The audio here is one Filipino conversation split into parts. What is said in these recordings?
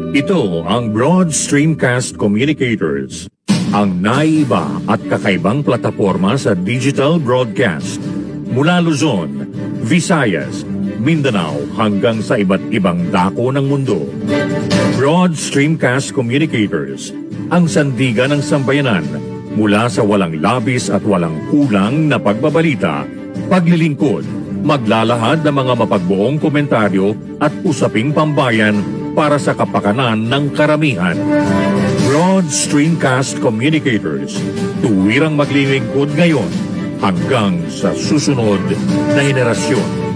Ito ang Broad Streamcast Communicators, ang naiiba at kakaibang plataporma sa digital broadcast. Mula Luzon, Visayas, Mindanao hanggang sa iba't ibang dako ng mundo. Broad Streamcast Communicators, ang sandigan ng sambayanan mula sa walang labis at walang kulang na pagbabalita, paglilingkod, maglalahad ng mga mapagbuong komentaryo at usaping pambayan para sa kapakanan ng karamihan. Broad Streamcast Communicators, tuwirang maglilingkod ngayon hanggang sa susunod na henerasyon.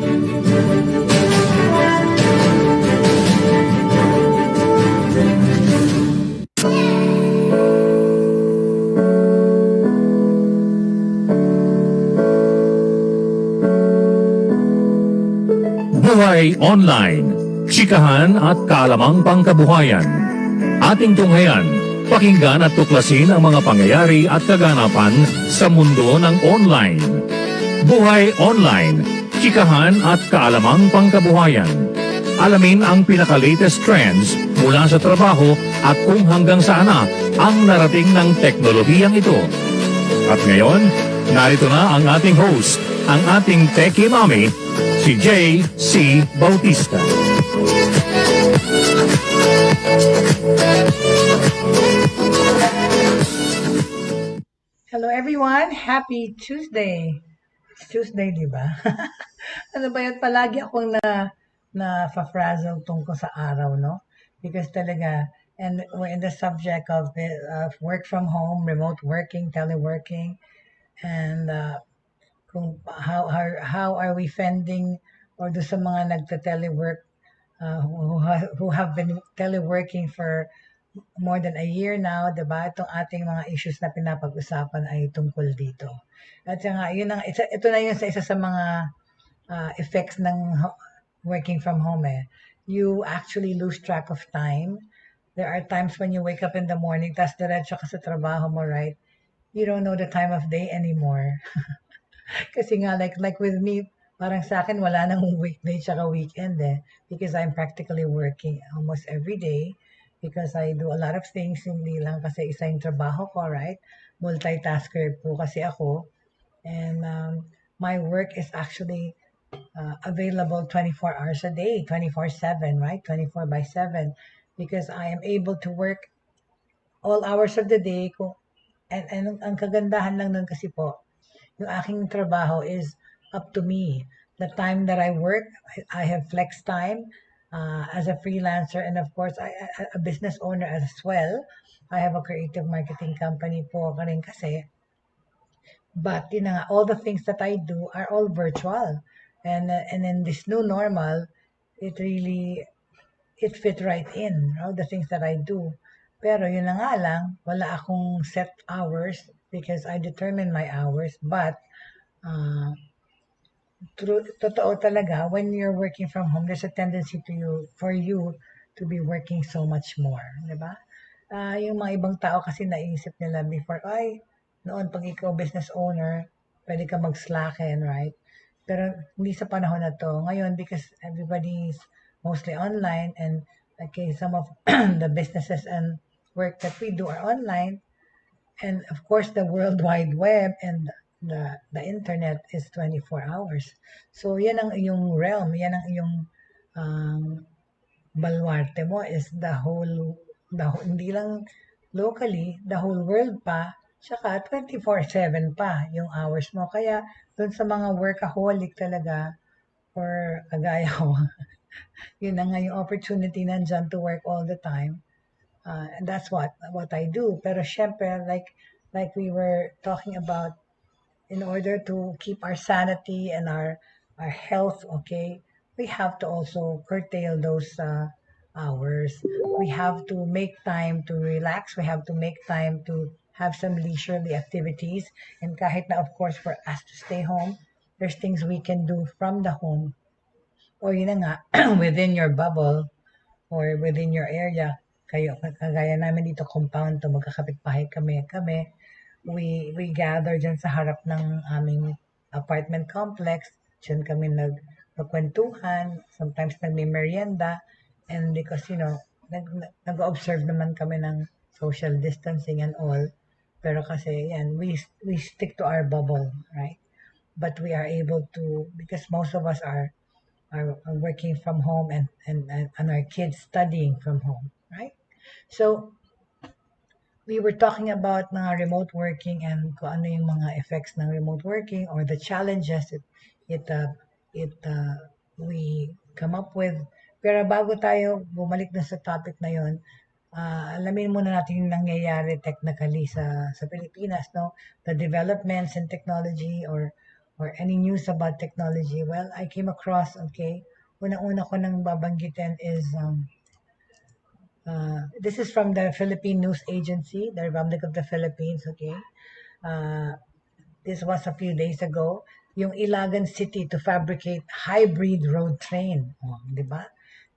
Buhay Online, chikahan at kaalamang pangkabuhayan. Ating tunghayan, pakinggan at tuklasin ang mga pangyayari at kaganapan sa mundo ng online. Buhay Online, chikahan at kaalamang pangkabuhayan. Alamin ang pinaka-latest trends mula sa trabaho at kung hanggang saan na ang narating ng teknolohiyang ito. At ngayon, narito na ang ating host, ang ating Techie Mami, si Jaye C. Bautista. Hello everyone! Happy Tuesday! It's Tuesday, di ba? Ano ba yun? Palagi akong na-frazzle tungkol sa araw, no? Because talaga, and we're in the subject of work from home, remote working, teleworking, and kung how are we fending or do sa mga nagta-telework who have been teleworking for more than a year now, diba? Itong ating mga issues na pinapag-usapan ay tungkol dito. At nga, ito na yun sa isa sa mga effects ng working from home eh. You actually lose track of time. There are times when you wake up in the morning, tas diretso ka sa trabaho mo, right? You don't know the time of day anymore. Kasi nga, like with me, parang sa akin, wala nang weekday tsaka weekend eh. Because I'm practically working almost every day. Because I do a lot of things, hindi lang kasi isa yung trabaho ko, right? Multitasker po kasi ako. And my work is actually available 24 hours a day, 24/7, right? 24/7. Because I am able to work all hours of the day. And ang kagandahan lang nun kasi po, yung aking trabaho is up to me. The time that I work, I have flex time. As a freelancer and of course a business owner as well. I have a creative marketing company po rin kasi. But yun na nga, all the things that I do are all virtual. And in this new normal, it fit right in, all the things that I do. Pero yun na nga lang, wala akong set hours because I determine my hours. But totoo talaga, when you're working from home, there's a tendency for you to be working so much more, di ba? Yung mga ibang tao kasi naisip nila before, noon pag ikaw business owner, pwede ka mag-slacken, right? Pero hindi sa panahon na to. Ngayon, because everybody's mostly online and okay, some of the businesses and work that we do are online, and of course, the World Wide Web and the internet is 24 hours. So, yan ang iyong realm, yan ang iyong baluarte mo is hindi lang locally, the whole world pa, tsaka 24/7 pa yung hours mo. Kaya, dun sa mga workaholic talaga, or kagaya ko, yun na nga yung opportunity nandyan to work all the time. And that's what I do. Pero syempre, like we were talking about, in order to keep our sanity and our health okay, we have to also curtail those hours. We have to make time to relax. We have to make time to have some leisurely activities. And kahit na, of course, for us to stay home, there's things we can do from the home. Or yun na nga, within your bubble or within your area. Kagaya namin dito, compound to, magkakapit-bahay kami. We gather dyan sa harap ng aming apartment complex. Diyan kami magkwentuhan, sometimes nagme-merienda, and because, nag-observe naman kami ng social distancing and all, pero kasi, yan, we stick to our bubble, right? But we are able to, because most of us are working from home and our kids studying from home, right? So, we were talking about mga remote working and kung ano yung mga effects ng remote working or the challenges it, uh, we come up with. Pero bago tayo bumalik na sa topic na yon, alamin muna natin yung nangyayari technically sa Pilipinas, no? The developments in technology or any news about technology. Well, I came across, okay, unang-una ko nang babanggitin is this is from the Philippine News Agency, the Republic of the Philippines, okay? Uh, this was a few days ago, yung Ilagan City to fabricate hybrid road train. Oh, di ba?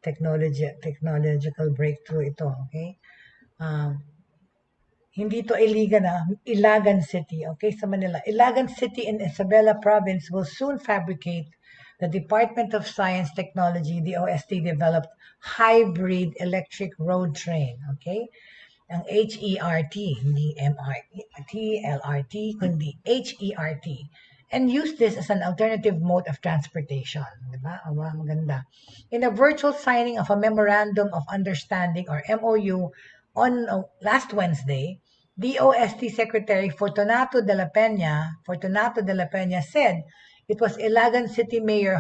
Technological breakthrough ito, okay? Hindi to Ilagan City, okay, sa Manila. Ilagan City in Isabela Province will soon fabricate the Department of Science Technology, DOST, developed hybrid electric road train, okay? Ang HERT, hindi MRT, LRT, kundi HERT. And use this as an alternative mode of transportation. Diba? Maganda. In a virtual signing of a Memorandum of Understanding or MOU on last Wednesday, DOST Secretary Fortunato de la Peña said it was Ilagan City Mayor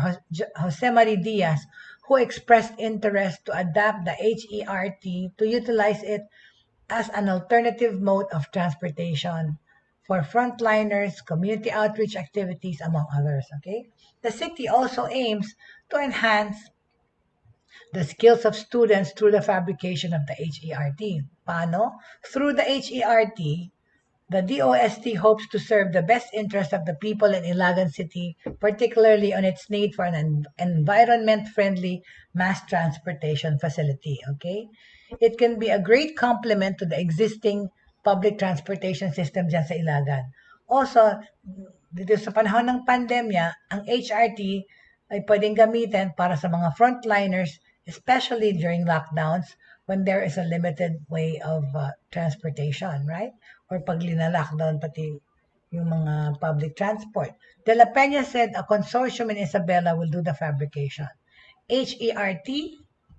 Jose Marie Diaz who expressed interest to adapt the HERT to utilize it as an alternative mode of transportation for frontliners, community outreach activities, among others. Okay, the city also aims to enhance the skills of students through the fabrication of the HERT. Paano? Through the HERT, the DOST hopes to serve the best interest of the people in Ilagan City, particularly on its need for an environment-friendly mass transportation facility. Okay? It can be a great complement to the existing public transportation system dyan sa Ilagan. Also, dito sa panahon ng pandemya, ang HRT ay pwedeng gamitin para sa mga frontliners, especially during lockdowns when there is a limited way of transportation, right? Or pag lina-lockdown pati yung mga public transport. De La Peña said a consortium in Isabela will do the fabrication. HERT,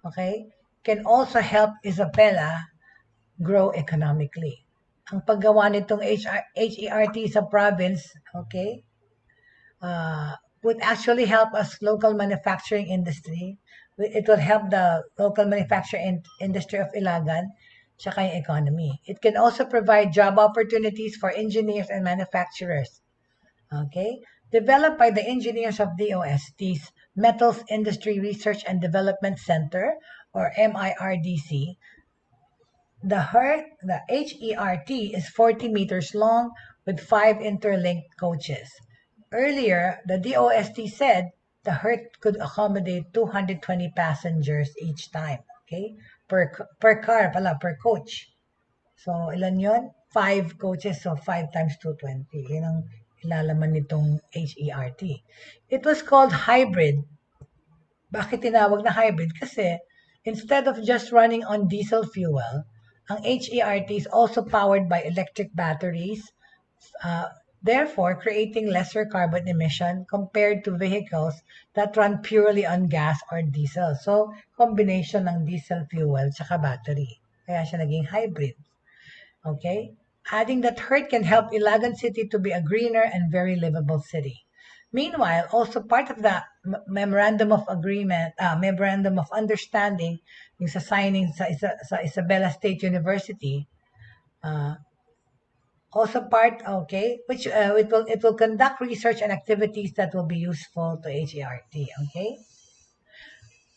okay, can also help Isabela grow economically. Ang paggawa nitong HERT sa province, okay, would actually help us local manufacturing industry. It will help the local manufacturing industry of Ilagan, tsaka yung economy. It can also provide job opportunities for engineers and manufacturers. Okay? Developed by the engineers of DOST's Metals Industry Research and Development Center, or MIRDC, the HERT is 40 meters long with 5 interlinked coaches. Earlier, the DOST said the HERT could accommodate 220 passengers each time, okay? Per car pala, per coach. So, ilan yon? 5 coaches, so 5 times 220. Yun ang ilalaman nitong HERT. It was called hybrid. Bakit tinawag na hybrid? Kasi instead of just running on diesel fuel, ang HERT is also powered by electric batteries, therefore creating lesser carbon emission compared to vehicles that run purely on gas or diesel. So, combination ng diesel fuel tsaka battery. Kaya siya naging hybrid. Okay? Adding that HERT can help Ilagan City to be a greener and very livable city. Meanwhile, also part of the memorandum of understanding yung sa signing sa Isabela State University, also part, okay, which it will conduct research and activities that will be useful to HERT, okay?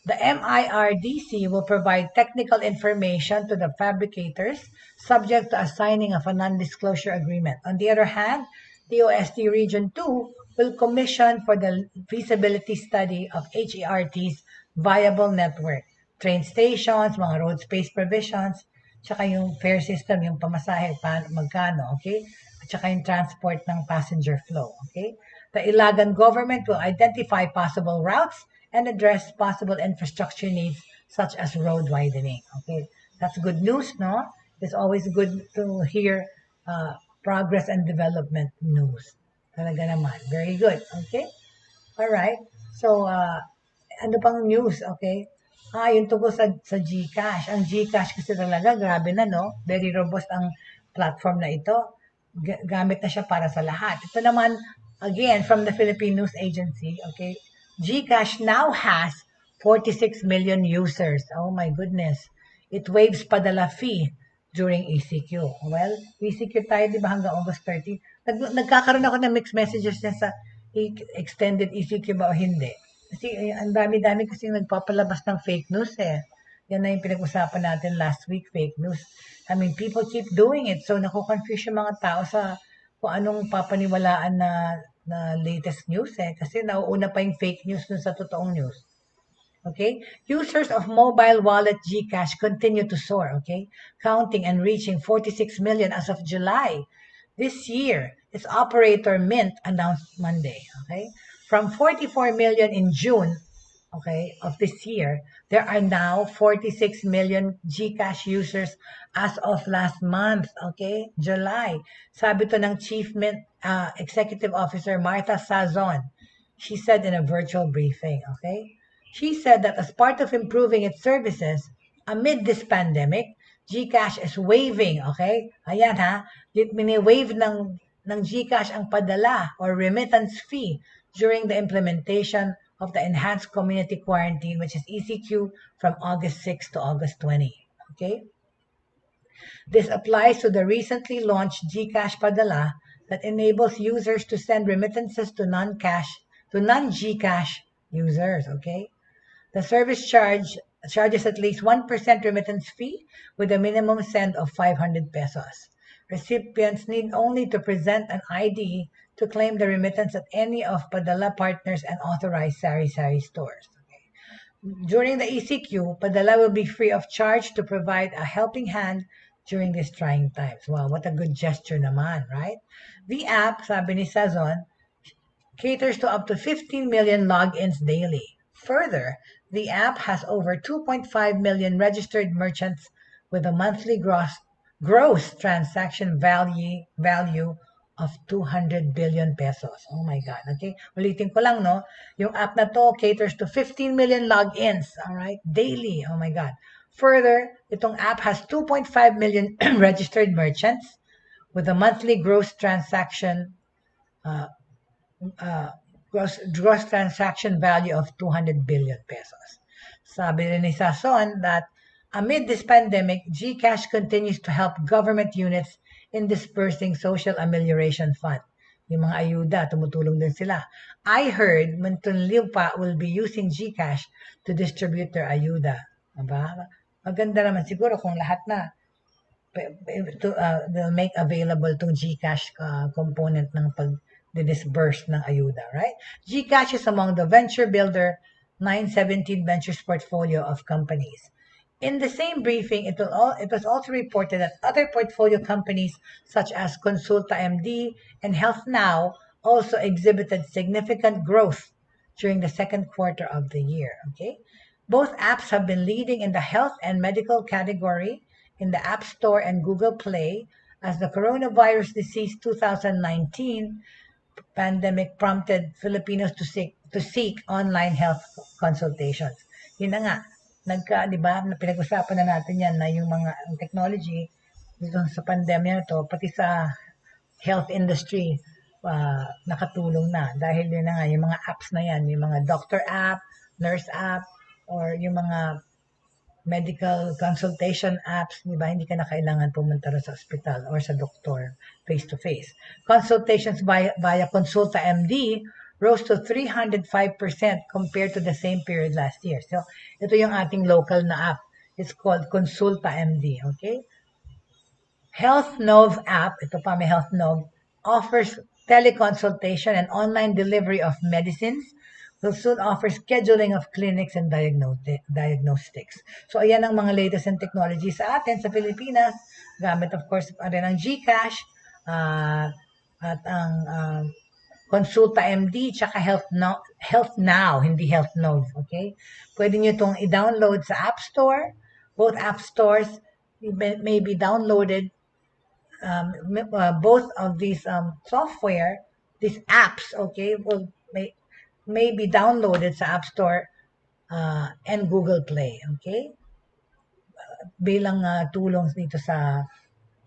The MIRDC will provide technical information to the fabricators subject to a signing of a non-disclosure agreement. On the other hand, the OST Region 2 will commission for the feasibility study of HERT's viable network, train stations, mga road space provisions, tsaka yung fare system, yung pamasahe, magkano, okay? At tsaka yung transport ng passenger flow, okay? The Ilagan government will identify possible routes and address possible infrastructure needs such as road widening. Okay, that's good news, no? It's always good to hear progress and development news. Talaga naman. Very good. Okay? Alright. So, ano pang news, okay? Yung tungkol sa GCash. Ang GCash kasi talaga, grabe na, no? Very robust ang platform na ito. Gamit na siya para sa lahat. Ito naman, again, from the Philippine News Agency, okay? GCash now has 46 million users. Oh my goodness. It waives padala fee during ECQ. Well, ECQ tayo, di ba, hanggang August 30? Nagkakaroon ako ng mixed messages na sa extended ECQ ba o hindi. Kasi ang dami-dami kasi nagpapalabas ng fake news eh. Yan na yung pinag-usapan natin last week, fake news. I mean, people keep doing it. So, nakukonfuse yung mga tao sa kung anong papaniwalaan na latest news eh. Kasi nauuna pa yung fake news dun sa totoong news. Okay? Users of mobile wallet GCash continue to soar, okay? Counting and reaching 46 million as of July. This year, its operator Mint announced Monday, okay? From 44 million in June, okay, of this year, there are now 46 million GCash users as of last month, okay, July. Sabi to ng Chief Mint Executive Officer Martha Sazon. She said in a virtual briefing, okay? She said that as part of improving its services amid this pandemic, GCash is waiving, okay? Ayan ha, mini-waive ng GCash ang padala or remittance fee during the implementation of the Enhanced Community Quarantine, which is ECQ, from August 6 to August 20, okay? This applies to the recently launched GCash Padala that enables users to send remittances to non-GCash users, okay? The service charges at least 1% remittance fee with a minimum send of 500 pesos. Recipients need only to present an ID to claim the remittance at any of Padala partners and authorized sari-sari stores. Okay. During the ECQ, Padala will be free of charge to provide a helping hand during these trying times. Wow, what a good gesture naman, right? The app, sabi ni Sazon, caters to up to 15 million logins daily. Further, the app has over 2.5 million registered merchants with a monthly gross transaction value of 200 billion pesos. Oh my God. Okay? Ulitin ko lang, no? Yung app na to caters to 15 million logins, all right? Daily. Oh my God. Further, itong app has 2.5 million registered merchants with a monthly gross transaction gross transaction value of 200 billion pesos. Sabi rin ni Sazon that amid this pandemic, GCash continues to help government units in dispersing social amelioration fund. Yung mga ayuda, tumutulong din sila. I heard Muntinlupa will be using GCash to distribute their ayuda. Diba? Maganda naman siguro kung lahat na they'll make available itong GCash component ng pag-disburse ng ayuda, right? GCash is among the Venture Builder 917 Ventures portfolio of companies. In the same briefing, it was also reported that other portfolio companies such as Consulta MD and Health Now also exhibited significant growth during the second quarter of the year. Okay, both apps have been leading in the health and medical category in the App Store and Google Play as the coronavirus disease 2019 pandemic prompted Filipinos to seek online health consultations. Yun na nga, di ba, pinag-usapan na natin yan na yung mga technology dito sa pandemya na to, pati sa health industry, nakatulong na. Dahil yun na nga, yung mga apps na yan, yung mga doctor app, nurse app, or yung mga medical consultation apps, di ba, hindi ka na kailangan pumunta sa hospital or sa doktor face-to-face. Consultations via Consulta MD rose to 305% compared to the same period last year. So, ito yung ating local na app. It's called Consulta MD, okay? Health Nov app, ito pa may Health Nov, offers teleconsultation and online delivery of medicines, will soon offer scheduling of clinics and diagnostics. So, ayan ang mga latest and technology sa atin sa Pilipinas. Gamit, of course, rin ang GCash at ang Consulta MD, tsaka Health Now, hindi Health Notes, okay? Pwede nyo itong i-download sa App Store. Both App Stores may be downloaded. Both of these software, these apps, okay, may be downloaded sa App Store and Google Play, okay? Bilang tulong dito sa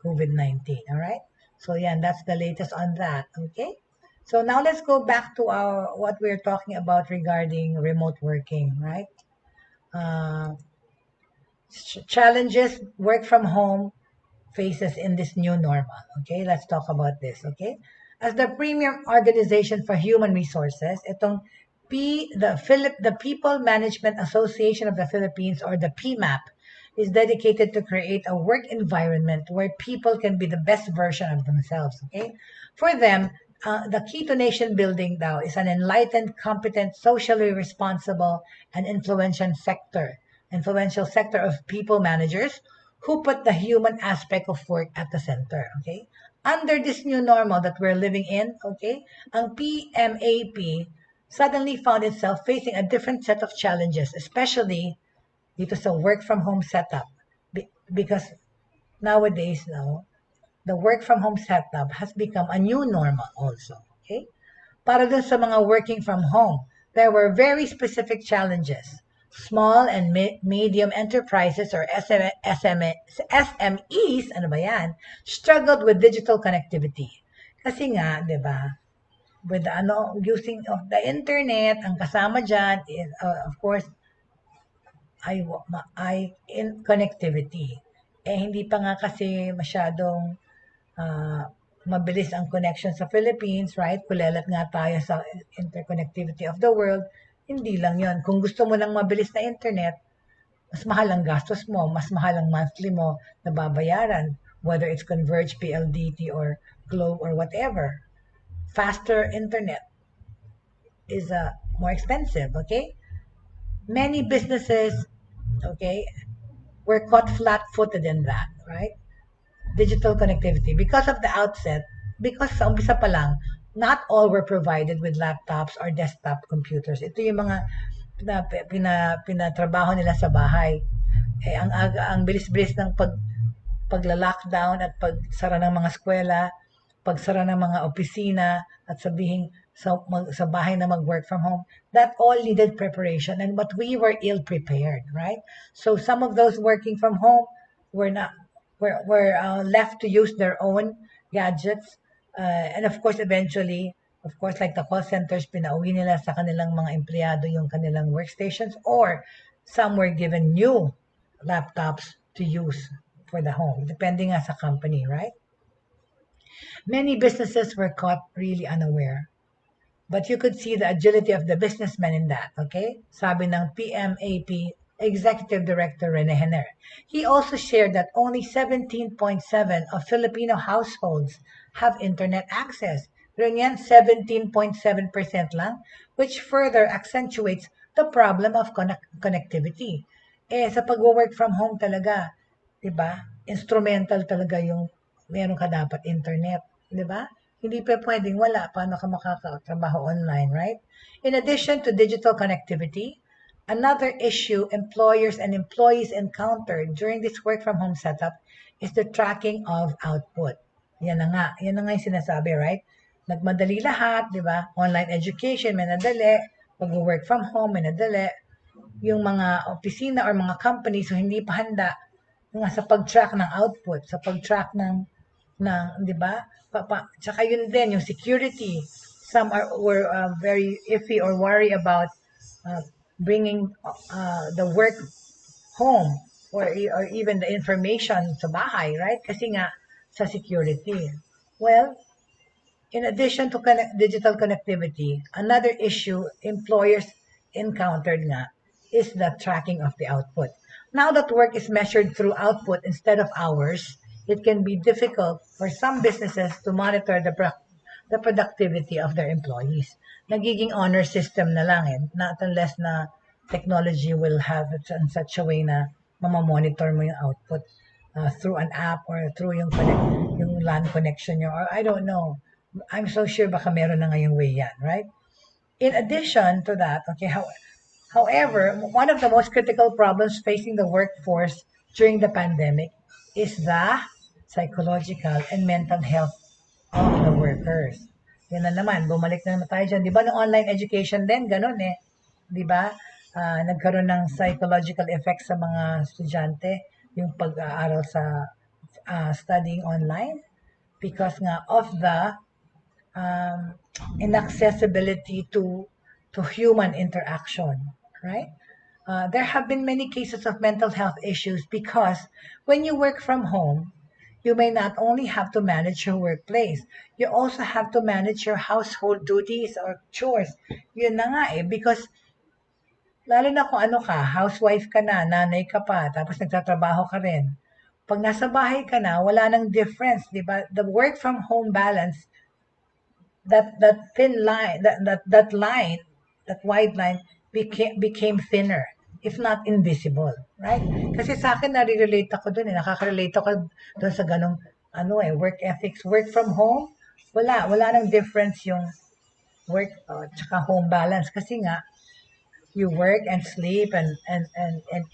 COVID-19, all right? So yeah, that's the latest on that, okay? So now let's go back to what we're talking about regarding remote working, right? Challenges work from home faces in this new normal. Okay, let's talk about this. Okay, as the premium organization for human resources, itong the People Management Association of the Philippines, or the PMAP, is dedicated to create a work environment where people can be the best version of themselves. Okay, for them, the key to nation building now is an enlightened, competent, socially responsible, and influential sector of people managers who put the human aspect of work at the center, okay? Under this new normal that we're living in, okay, ang PMAP suddenly found itself facing a different set of challenges, especially dito sa work from home setup. Because nowadays, the work from home setup has become a new normal also, okay? Para dun sa mga working from home, there were very specific challenges. Small and medium enterprises, or SMEs, ano ba yan, struggled with digital connectivity. Kasi nga, di ba, with using of the internet, ang kasama dyan is, of course, in connectivity. Hindi pa nga kasi masyadong mabilis ang connection sa Philippines, right? Kulelat nga tayo sa interconnectivity of the world. Hindi lang yon. Kung gusto mo ng mabilis na internet, mas mahal ang gastos mo, mas mahal ang monthly mo na babayaran, whether it's Converge, PLDT, or Globe, or whatever. Faster internet is more expensive, okay? Many businesses, okay, were caught flat-footed in that, right? Digital connectivity. Because of the outset, because sa umpisa pa lang, not all were provided with laptops or desktop computers. Ito yung mga pinatrabaho nila sa bahay. Ang bilis-bilis ng pagla-lockdown at pagsara ng mga eskwela, pagsara ng mga opisina, at sabihin sa bahay na mag-work from home, that all needed preparation, and but we were ill-prepared, right? So some of those working from home were left to use their own gadgets, and of course, eventually, of course, like the call centers, pinauwi nila sa kanilang mga empleyado yung kanilang workstations, or some were given new laptops to use for the home, depending nga sa company, right? Many businesses were caught really unaware. But you could see the agility of the businessmen in that, okay? Sabi ng PMAP Executive Director Rene Henner. He also shared that only 17.7 of Filipino households have internet access. Pero yan, 17.7% lang, which further accentuates the problem of connectivity. Sa pag-work from home talaga, di ba? Instrumental talaga yung meron ka dapat internet, di ba? Hindi pa pwedeng wala. Paano ka makakatrabaho online, right? In addition to digital connectivity, another issue employers and employees encountered during this work from home setup is the tracking of output. Yan na nga yung sinasabi, right? Nagmadali lahat, di ba? Online education, may nadali. Pag-work from home, may nadali. Yung mga opisina or mga companies, so hindi pa handa nga sa pag-track ng output, sa pag-track ng di ba? Tsaka yun din, yung security. Some were very iffy or worry about bringing the work home, or even the information sa bahay, right? Kasi nga, sa security. Well, in addition to digital connectivity, another issue employers encountered nga is the tracking of the output. Now that work is measured through output instead of hours, it can be difficult for some businesses to monitor the productivity of their employees. Nagiging honor system na lang not unless na technology will have it in such a way na mamamonitor mo yung output through an app or through yung LAN connection nyo, or I don't know. I'm so sure baka meron na ngayong way yan, right? In addition to that, okay, however, one of the most critical problems facing the workforce during the pandemic is the psychological and mental health of the workers. Yan na naman, bumalik na naman tayo dyan. Di ba, no online education din, ganun eh. Di ba? Nagkaroon ng psychological effect sa mga estudyante, yung pag-aaral sa studying online because nga of the um, inaccessibility to human interaction, right? There have been many cases of mental health issues because when you work from home, you may not only have to manage your workplace, you also have to manage your household duties or chores. Yun na nga eh, because lalo na kung ano ka, housewife ka na, nanay ka pa, tapos nagtatrabaho ka rin. Pag nasa bahay ka na, wala nang difference, di ba? The work from home balance, that thin line, that line, that wide line became thinner, if not invisible, right? Kasi sa akin nare-relate ako dun eh, nakaka-relate ako dun sa ganong work ethics, work from home. Wala nang difference yung work tsaka home balance kasi nga you work and sleep and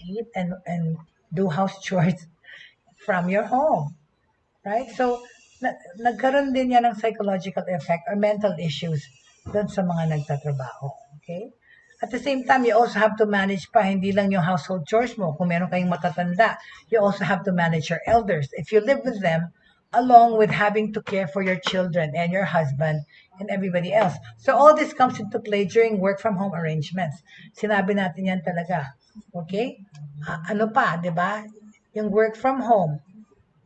eat and do house chores from your home, right? So, nagkaroon din yan ng psychological effect or mental issues doon sa mga nagtatrabaho. Okay? At the same time, you also have to manage pa, hindi lang yung household chores mo. Kung meron kayong matatanda, you also have to manage your elders. If you live with them, along with having to care for your children and your husband and everybody else. So all this comes into play during work from home arrangements. Sinabi natin yan talaga. Okay? Ano pa, di ba? Yung work from home,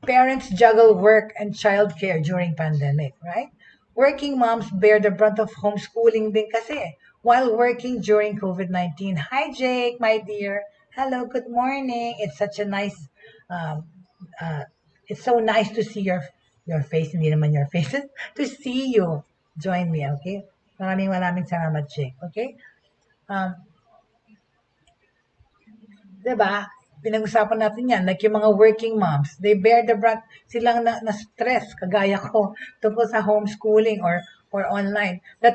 parents juggle work and childcare during pandemic, right? Working moms bear the brunt of homeschooling din kasi while working during COVID-19. Hi, Jake, my dear. Hello, good morning. It's such a nice, um, it's so nice to see your face, hindi naman your faces, to see you. Join me, okay? Maraming salamat, Jake, okay? Um, 'Di ba? Pinag-usapan natin 'yan, like yung mga working moms, they bear the brunt, silang na-stress kagaya ko tungkol sa homeschooling or online. The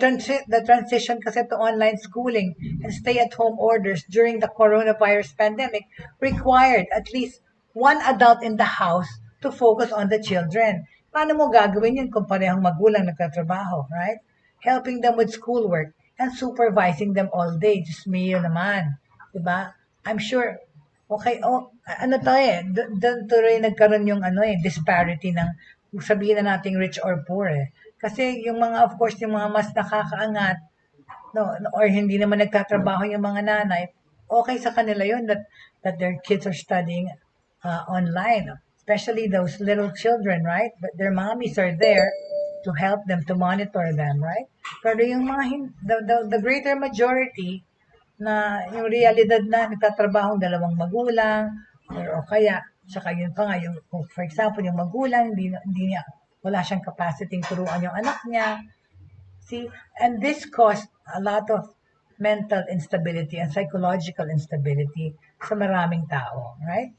transition kasi to online schooling and stay-at-home orders during the coronavirus pandemic required at least one adult in the house to focus on the children. Paano mo gagawin yun kung parehong magulang nagtatrabaho, right? Helping them with schoolwork and supervising them all day. Diyos mio naman. 'Di ba? I'm sure, okay, ano to eh, doon tuloy nagkaroon yung disparity ng, sabihin na nating rich or poor eh. Kasi yung mga, of course, yung mga mas nakakaangat, no, or hindi naman nagtatrabaho yung mga nanay, okay sa kanila yun that their kids are studying online. Especially those little children, right? But their mommies are there to help them, to monitor them, right? Pero yung mga, the greater majority, na yung realidad na nagtatrabaho ang dalawang magulang o kaya saka yun pa nga yung for example yung magulang hindi niya wala siyang capacity turuan yung anak niya, see, and this caused a lot of mental instability and psychological instability sa maraming tao, right?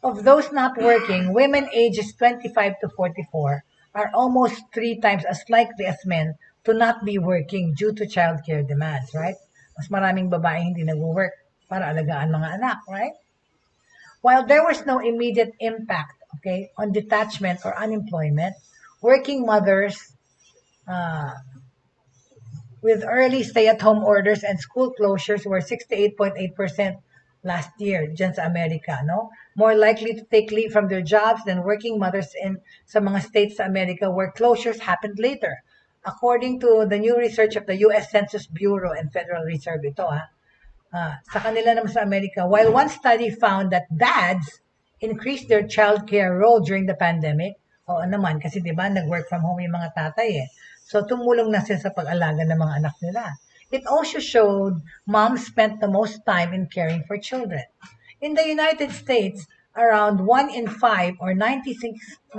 Of those not working, women ages 25 to 44 are almost 3 times as likely as men to not be working due to childcare demands, right? Mas maraming babae hindi nag-work para alagaan mga anak, right? While there was no immediate impact, okay, on detachment or unemployment, working mothers uh, with early stay-at-home orders and school closures were 68.8% last year dyan sa Amerika, no? More likely to take leave from their jobs than working mothers in sa mga states sa Amerika where closures happened later. According to the new research of the U.S. Census Bureau and Federal Reserve, ito sa kanila naman sa Amerika, while one study found that dads increased their childcare role during the pandemic, oo naman, kasi di ba nag-work from home yung mga tatay eh. So tumulong na sila sa pag-alaga ng mga anak nila. It also showed moms spent the most time in caring for children. In the United States, around 1 in 5 or 19.6%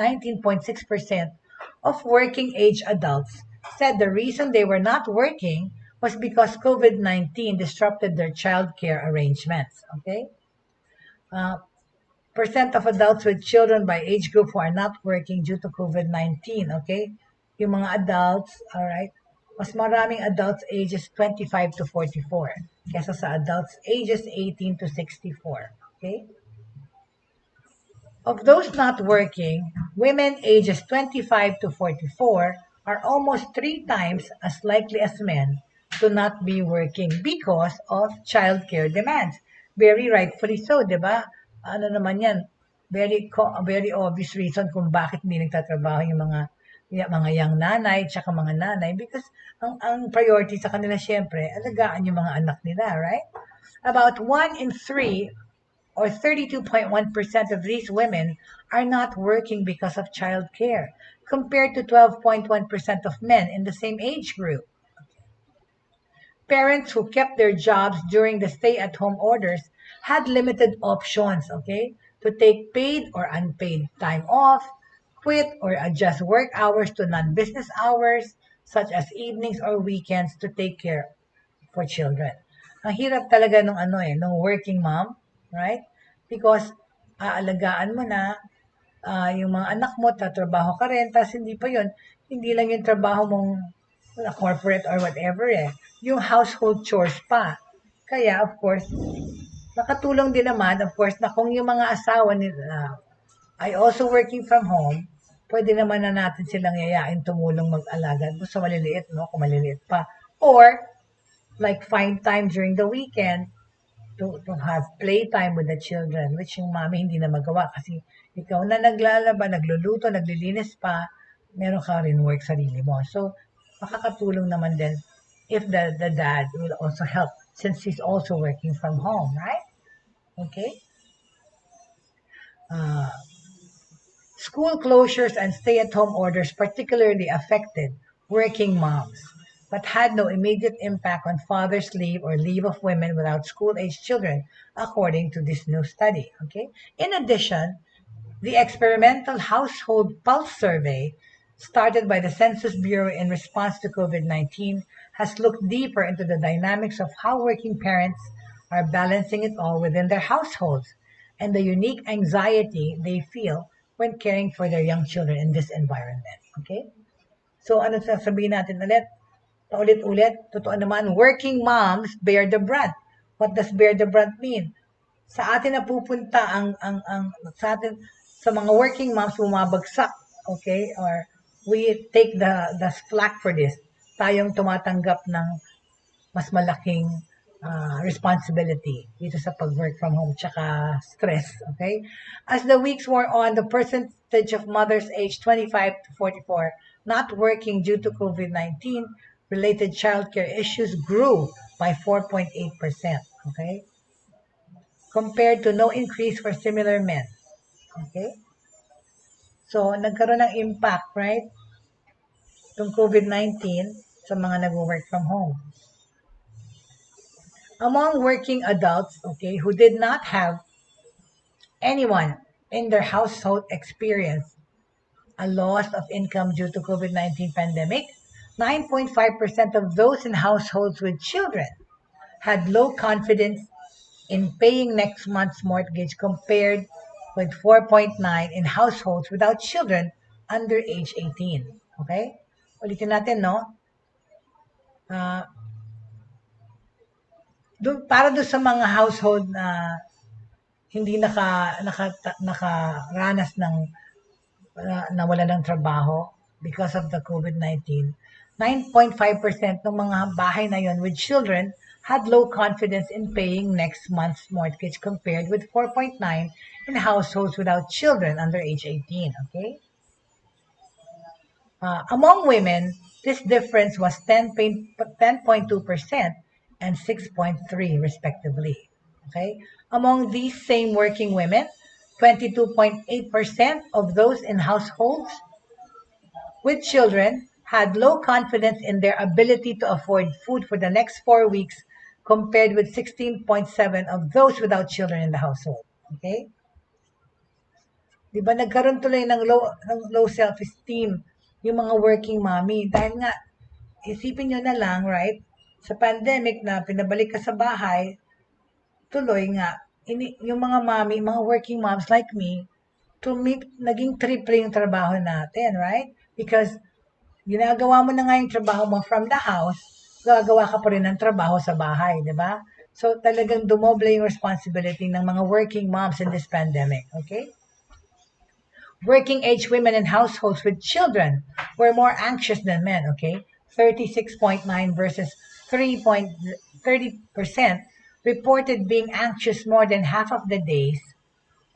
of working age adults said the reason they were not working was because COVID-19 disrupted their childcare arrangements. Okay? Percent of adults with children by age group who are not working due to COVID-19. Okay? yung mga adults, alright, mas maraming adults ages 25 to 44 kesa sa adults ages 18 to 64. Okay? Of those not working, women ages 25 to 44 are almost 3 times as likely as men to not be working because of childcare demands. Very rightfully so, di ba? Ano naman yan? Very obvious reason kung bakit hindi nagtatrabaho yung mga young nanay tsaka mga nanay because ang priority sa kanila syempre, alagaan yung mga anak nila, right? About 1 in 3 or 32.1% of these women are not working because of childcare, compared to 12.1% of men in the same age group. Parents who kept their jobs during the stay-at-home orders had limited options, okay, to take paid or unpaid time off, quit or adjust work hours to non-business hours, such as evenings or weekends to take care for children. Ang hirap talaga nung working mom, right? Because aalagaan mo na yung mga anak mo, tatrabaho ka rin, tapos hindi lang yung trabaho mong corporate or whatever yung household chores pa. Kaya, of course, nakatulong din naman, of course, na kung yung mga asawa nila ay also working from home, pwede naman na natin silang yayain tumulong mag-alaga sa maliliit, no? Kung maliliit pa. Or, like find time during the weekend to have playtime with the children, which yung mami hindi na magawa kasi ikaw na naglalaba, nagluluto, naglilinis pa, meron ka rin work sarili mo. So, makakatulong naman din if the dad will also help since he's also working from home, right? Okay? School closures and stay-at-home orders particularly affected working moms, but had no immediate impact on father's leave or leave of women without school-age children, according to this new study. Okay. In addition, the experimental Household Pulse Survey, started by the Census Bureau in response to COVID-19, has looked deeper into the dynamics of how working parents are balancing it all within their households and the unique anxiety they feel when caring for their young children in this environment. Okay? So ano sasabihin natin ulit? Paulit-ulit, totoo naman, working moms bear the brunt. What does bear the brunt mean? Sa atin napupunta sa atin, sa mga working moms bumabagsak, okay? Or we take the slack for this. Tayong tumatanggap ng mas malaking responsibility dito sa pag-work from home tsaka stress, okay? As the weeks wore on, the percentage of mothers aged 25 to 44 not working due to COVID-19 related childcare issues grew by 4.8%, okay? Compared to no increase for similar men, okay? So, nagkaroon ng impact, right? Itong COVID-19 sa mga nag-work from home. Among working adults, okay, who did not have anyone in their household experience a loss of income due to COVID-19 pandemic, 9.5% of those in households with children had low confidence in paying next month's mortgage compared with 4.9 in households without children under age 18. Okay? Ulitin natin, no? Para doon sa mga household na hindi nakaranas ng nawala ng trabaho because of the COVID-19, 9.5% ng mga bahay na yon with children had low confidence in paying next month's mortgage compared with 4.9 in households without children under age 18. Okay? Among women, this difference was 10.2% and 6.3% respectively. Okay? Among these same working women, 22.8% of those in households with children had low confidence in their ability to afford food for the next 4 weeks compared with 16.7% of those without children in the household. Okay? Di ba nagkaroon tuloy ng low self-esteem yung mga working mommy dahil nga isipin nyo na lang, right? Sa pandemic na pinabalik ka sa bahay, tuloy nga yung mga mommy, mga working moms like me, naging triple yung trabaho natin, right? Because ginagawa mo na nga yung trabaho mo from the house, gagawa ka pa rin ng trabaho sa bahay, di ba? So talagang dumoble yung responsibility ng mga working moms in this pandemic, okay? Working age women in households with children were more anxious than men, okay? 36.9 versus 3.30% reported being anxious more than half of the days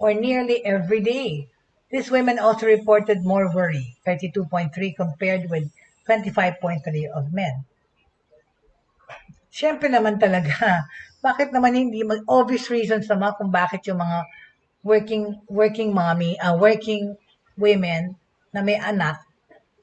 or nearly every day. These women also reported more worry, 32.3 compared with 25.3 of men. Siyempre naman talaga, bakit naman hindi obvious reasons naman kung bakit yung mga working women na may anak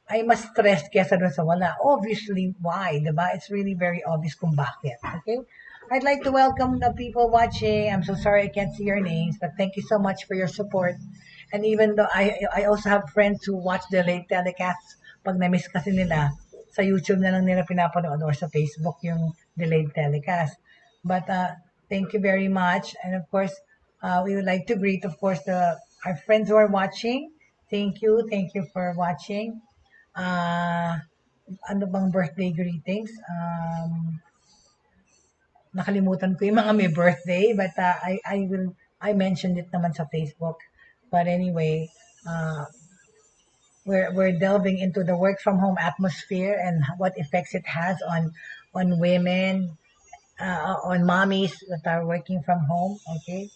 ay mas stressed kesa doon sa wala. Obviously, why? Diba? It's really very obvious kung bakit. Okay? I'd like to welcome the people watching. I'm so sorry I can't see your names, but thank you so much for your support. And even though I also have friends who watch the late telecasts, pag na-miss kasi nila, sa YouTube na lang nila pinapanood or sa Facebook yung delayed telecast. But thank you very much. And of course, we would like to greet, of course, our friends who are watching. Thank you. Thank you for watching. Ano bang birthday greetings? Nakalimutan ko yung mga may birthday, but I mentioned it naman sa Facebook. But anyway, we're delving into the work from home atmosphere and what effects it has on women, on mommies that are working from home, okay?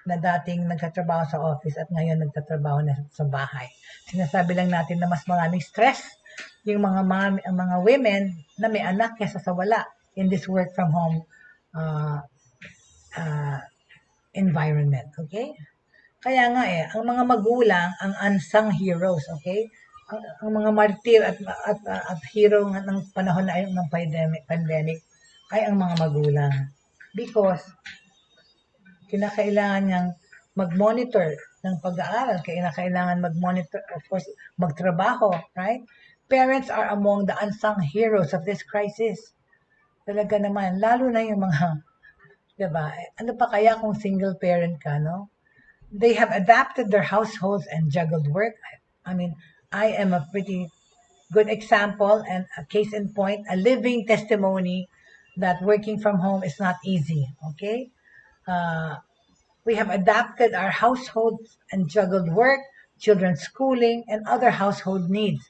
Na dating nagtatrabaho sa office at ngayon nagtatrabaho na sa bahay. Sinasabi lang natin na mas maraming stress yung mga women na may anak kaysa sa wala in this work from home uh, uh, environment, okay? Kaya nga ang mga magulang ang unsung heroes, okay? Ang mga martir at hero ng panahon na ng pandemic ay ang mga magulang. Because kinakailangan niyang mag-monitor ng pag-aaral, kinakailangan mag-monitor, of course, magtrabaho, right? Parents are among the unsung heroes of this crisis. Talaga naman, lalo na yung mga, diba? Ano pa kaya kung single parent ka, no? They have adapted their households and juggled work. I mean, I am a pretty good example and a case in point, a living testimony that working from home is not easy, okay? We have adapted our households and juggled work, children's schooling, and other household needs.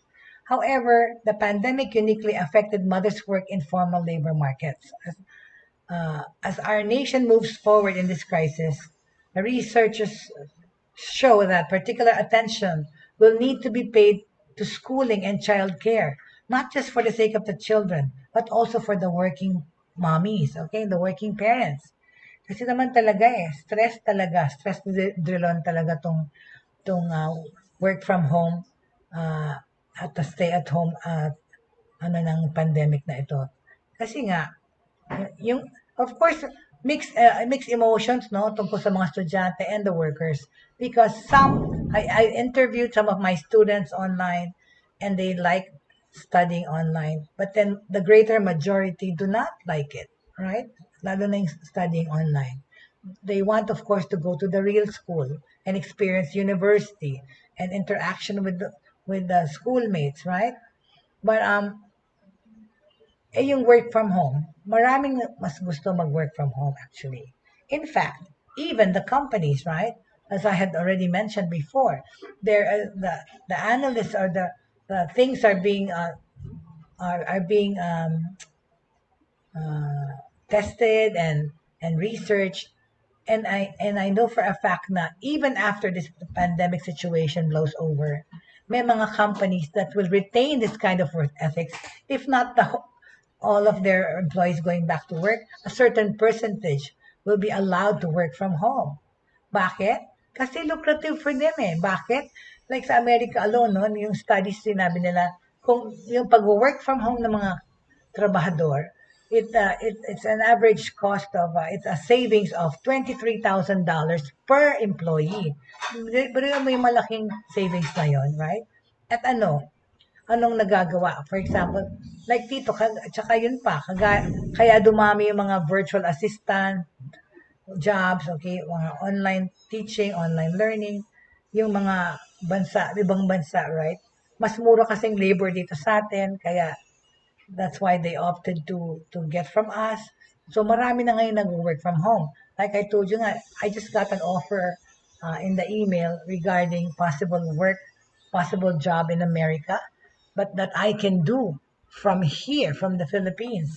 However, the pandemic uniquely affected mothers' work in formal labor markets. As our nation moves forward in this crisis, the researchers show that particular attention will need to be paid to schooling and childcare, not just for the sake of the children, but also for the working mommies, okay, the working parents. Kasi naman talaga stress drillon talaga tong work from home at the stay at home ng pandemic na ito. Kasi nga yung of course mixed emotions no tungkol sa mga estudyante and the workers because I interviewed some of my students online and they like studying online but then the greater majority do not like it, right? Lalo na yung studying online. They want, of course, to go to the real school and experience university and interaction with the schoolmates, right? But yung work from home, maraming mas gusto mag-work from home actually. In fact, even the companies, right? As I had already mentioned before, there the analysts or the things are being tested and researched. And I know for a fact na even after this pandemic situation blows over, may mga companies that will retain this kind of work ethics, if not all of their employees going back to work, a certain percentage will be allowed to work from home. Bakit? Kasi lucrative for them eh. Bakit? Like sa America alone, no, yung studies sinabi nila, kung yung pag-work from home ng mga trabahador, it's an average cost of it's a savings of $23,000 per employee. Pero mo yung malaking savings na yon, right? At anong nagagawa? For example, like dito, tsaka yun pa, kaya dumami yung mga virtual assistant jobs, okay, mga online teaching, online learning, yung mga ibang bansa, right? mas mura kasing labor dito sa atin, kaya that's why they opted to get from us. So marami na ngayon nag-work from home. Like I told you nga, I just got an offer in the email regarding possible job in America, but that I can do from here, from the Philippines.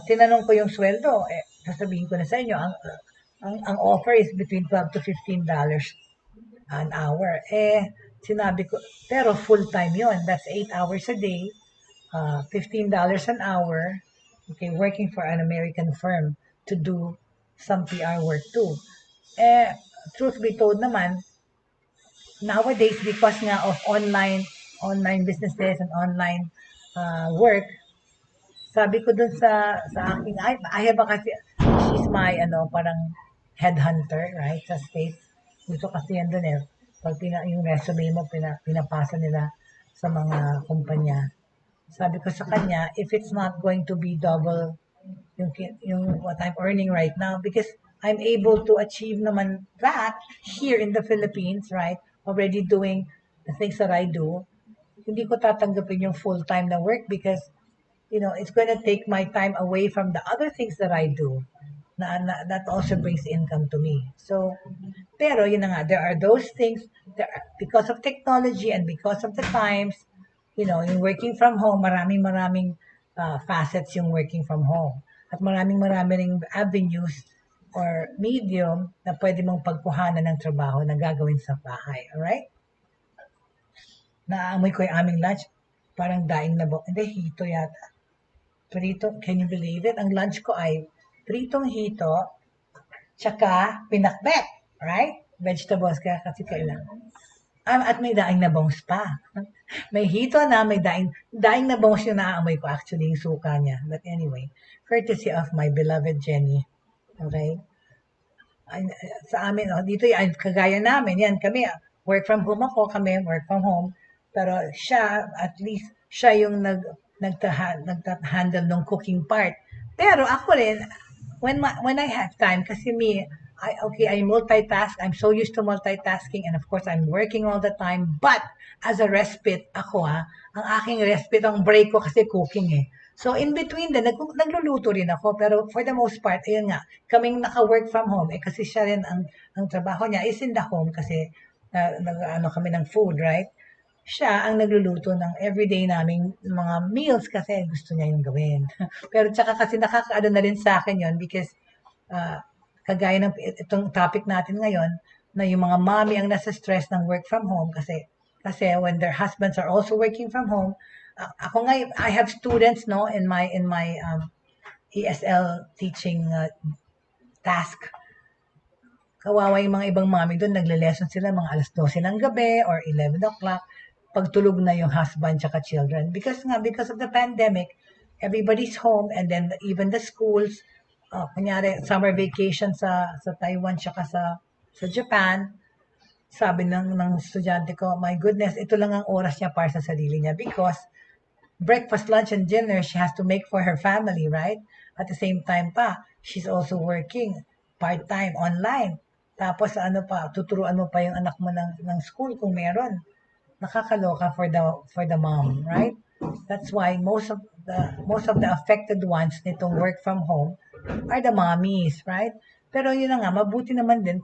Tinanong ko yung sweldo, sasabihin ko na sa inyo, ang offer is between $12 to $15 an hour. Sinabi ko, pero full-time yon. That's 8 hours a day, $15 an hour, okay, working for an American firm to do some PR work too. Truth be told naman, nowadays, because nga of online businesses and online work, sabi ko dun sa aking, I have a kasi, she's my, parang headhunter, right, sa States. Gusto kasi yan dun eh. Pag yung resume mo, pinapasa nila sa mga kumpanya. Sabi ko sa kanya, if it's not going to be double yung what I'm earning right now, because I'm able to achieve naman that here in the Philippines, right? Already doing the things that I do. Hindi ko tatanggapin yung full-time na work because it's going to take my time away from the other things that I do. That also brings income to me. So, pero yun na nga, there are those things, because of technology and because of the times, yung working from home, maraming facets yung working from home. At maraming ring avenues or medium na pwede mong pagkuhanan ng trabaho na gagawin sa bahay. Alright? Naaamoy ko yung aming lunch. Parang daing na hindi, hito yata. Prito, can you believe it? Ang lunch ko ay pritong hito, tsaka pinakbet. Right? Vegetables, kaya kasi kailangan. At may daing na bangus pa. May hito na, may daing na bangus yung naaamoy ko, actually, yung suka niya. But anyway, courtesy of my beloved Jenny. Okay? Sa amin, dito, kagaya namin, yan, kami, work from home ako, kami, work from home. Pero siya, at least, siya yung nagtahandle ng cooking part. Pero ako rin, when I have time, kasi I multitask. I'm so used to multitasking, and of course, I'm working all the time. But as a respite, ang aking respite, ang break ko kasi cooking eh. So in between din, nagluluto rin ako. Pero for the most part, ayun nga, kaming naka-work from home, kasi siya rin ang trabaho niya is in the home kasi kami ng food, right? Siya ang nagluluto ng everyday naming mga meals kasi gusto niya yung gawin. Pero tsaka kasi nakakaano na rin sa akin yon because kagaya ng itong topic natin ngayon, na yung mga mommy ang nasa stress ng work from home kasi when their husbands are also working from home. Ako nga, I have students in my ESL teaching task. Kawawa yung mga ibang mommy doon, nagle-lesson sila mga alas 12 ng gabi or 11 o'clock. Pagtulog na yung husband tsaka children. Because of the pandemic, everybody's home, and then even the schools, kunyari, summer vacation sa Taiwan tsaka sa Japan, sabi ng estudyante ko, my goodness, ito lang ang oras niya para sa sarili niya because breakfast, lunch, and dinner she has to make for her family, right? At the same time pa, she's also working part-time online. Tapos tuturuan mo pa yung anak mo ng school kung meron. Nakakaloka for the mom, right? That's why most of the affected ones nitong work from home are the mommies, right? Pero yun na nga, mabuti naman din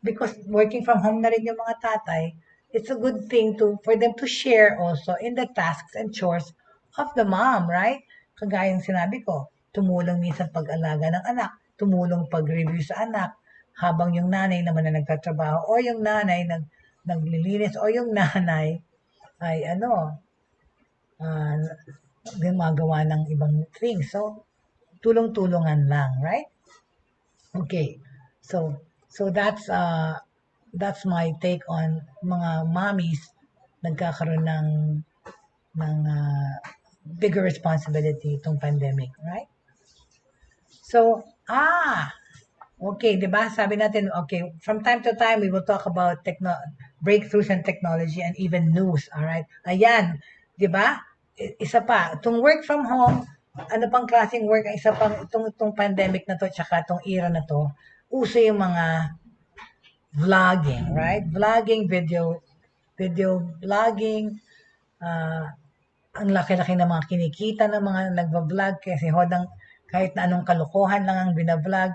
because working from home na rin yung mga tatay, it's a good thing for them to share also in the tasks and chores of the mom, right? Kagaya ng sinabi ko, tumulong minsan pag-alaga ng anak, tumulong pag-review sa anak, habang yung nanay naman na nagtatrabaho, o yung nanay naglilinis, o yung nanay ay gumagawa ng ibang things. So, tulong-tulungan lang, right? Okay. So that's my take on mga mommies nagkakaroon ng bigger responsibility itong pandemic, right? So, okay, di ba? Sabi natin, okay, from time to time, we will talk about breakthroughs in technology and even news, all right? Ayan, di ba? Isa pa, itong work from home, ano pang klaseng work, isa pang itong pandemic na to, tsaka itong era na to, uso yung mga vlogging, right? Vlogging, video vlogging, ang laki-laki ng mga kinikita ng mga nagva-vlog kasi hodang kahit na anong kalokohan lang ang binablog.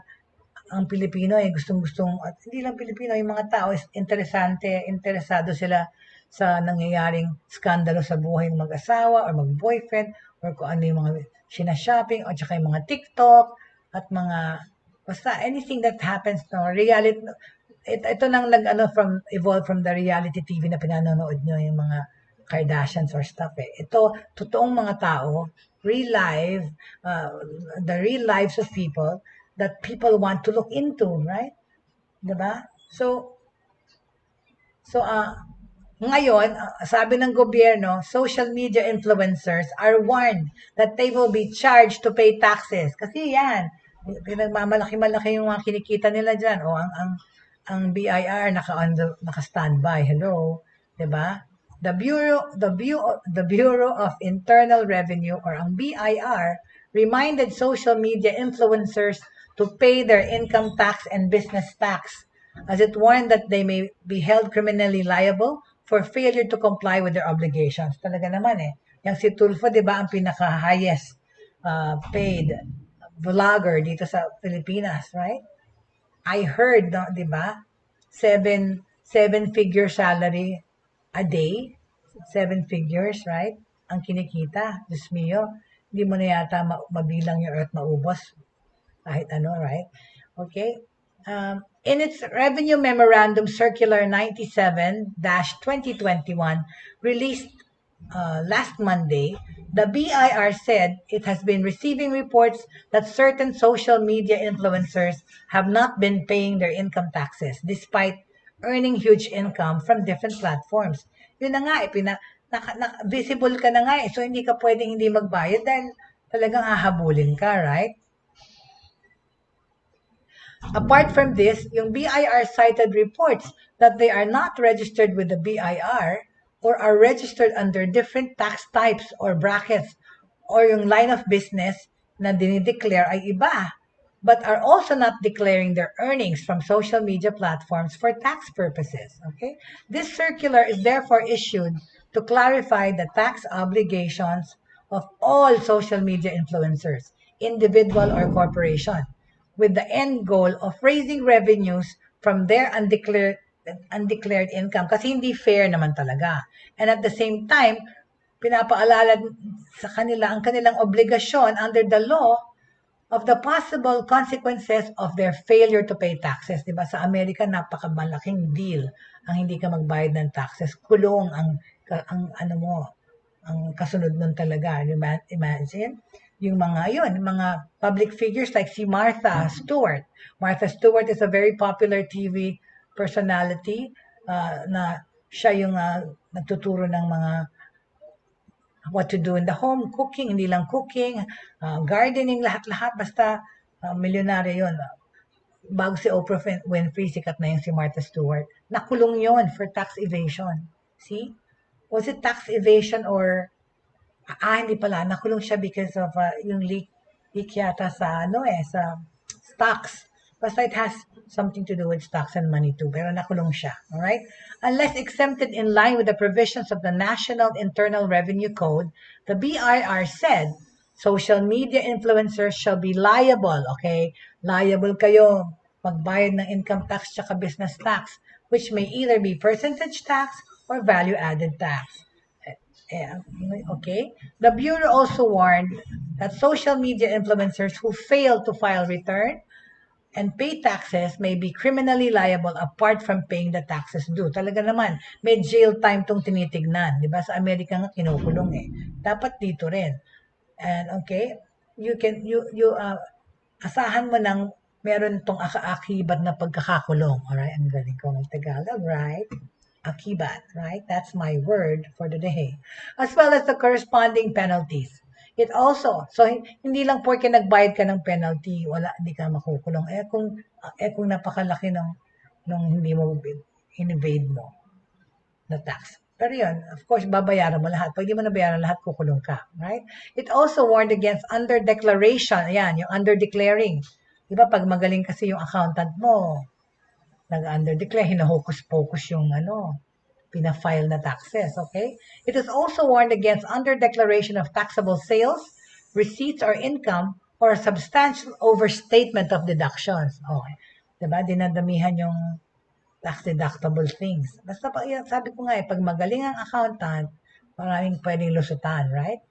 Ang Pilipino ay gustong-gustong, at hindi lang Pilipino, yung mga tao is interesado sila sa nangyayaring skandalo sa buhay ng mag-asawa or mag-boyfriend or kung ano yung mga sinashopping at saka yung mga TikTok at mga basta anything that happens no reality ito nang evolve from the reality TV na pinanonood nyo yung mga Kardashians or stuff eh. Ito, totoong mga tao, real life, uh, the real lives of people that people want to look into, right? Diba? So, ngayon, sabi ng gobyerno, social media influencers are warned that they will be charged to pay taxes. Kasi yan, pinagmamalaki-malaki yung mga kinikita nila dyan. O ang BIR naka-standby. Hello, 'di ba? The Bureau of Internal Revenue or ang BIR reminded social media influencers to pay their income tax and business tax as it warned that they may be held criminally liable for failure to comply with their obligations. Talaga naman eh. Yang si Tulfo, 'di ba, ang pinaka-highest paid vlogger dito sa Pilipinas, right? I heard, no, 'di ba? Seven figure salary a day. 7 figures, right? Ang kinikita. Diyos mio, hindi mo na yata mabilang yung earth maubos. Kahit ano, right? Okay? In its Revenue Memorandum Circular 97-2021 released last Monday, the BIR said it has been receiving reports that certain social media influencers have not been paying their income taxes despite earning huge income from different platforms. Yun na nga, visible ka na nga eh, so hindi ka pwedeng hindi magbayad dahil talagang hahabulin ka, right? Apart from this, yung BIR cited reports that they are not registered with the BIR or are registered under different tax types or brackets or yung line of business na dinideclare ay iba, but are also not declaring their earnings from social media platforms for tax purposes. Okay? This circular is therefore issued to clarify the tax obligations of all social media influencers, individual or corporation, with the end goal of raising revenues from their undeclared income kasi hindi fair naman talaga. And at the same time, pinapaalala sa kanila ang kanilang obligasyon under the law of the possible consequences of their failure to pay taxes. Diba? Sa Amerika, napakamalaking deal ang hindi ka magbayad ng taxes. Kulong ang kasunod nun talaga. Imagine? Yung mga public figures like si Martha Stewart. Martha Stewart is a very popular TV personality na siya yung nagtuturo ng mga what to do in the home, cooking, hindi lang cooking, gardening, lahat-lahat, basta milyonaryo yun. Bago si Oprah Winfrey, sikat na yung si Martha Stewart. Nakulong yon for tax evasion. See? Was it tax evasion or hindi pala, nakulong siya because of yung leak yata sa sa stocks. Basta it has something to do with stocks and money too, pero nakulong siya, all right? Unless exempted in line with the provisions of the National Internal Revenue Code, the BIR said social media influencers shall be liable, okay? Liable kayo magbayad ng income tax tsaka business tax, which may either be percentage tax or value-added tax. Okay? The Bureau also warned that social media influencers who fail to file return and pay taxes may be criminally liable apart from paying the taxes due. Talaga naman, may jail time tong tinitignan. Di ba? Sa Amerika nga kinukulong eh. Dapat dito rin. And okay, asahan mo nang meron tong akibat na pagkakakulong. Alright? Ang galing ko ng Tagalog, right? Akibat, right? That's my word for the day. As well as the corresponding penalties. It also, so hindi lang porke nagbayad ka ng penalty, hindi ka makukulong. Kung napakalaki nung hindi mo in-evade mo na tax. Pero yun, of course, babayaran mo lahat. Pag di mo nabayaran lahat, kukulong ka, right? It also warned against under-declaration. Ayan, yung under-declaring. Diba, pag magaling kasi yung accountant mo, nag-under-declare, hinahokus-pocus yung pinafile na taxes, okay? It is also warned against under-declaration of taxable sales, receipts or income, or substantial overstatement of deductions. Okay. Diba? Dinadamihan yung tax-deductible things. Basta sabi ko nga pag magaling ang accountant, maraming pwedeng lusutan, right?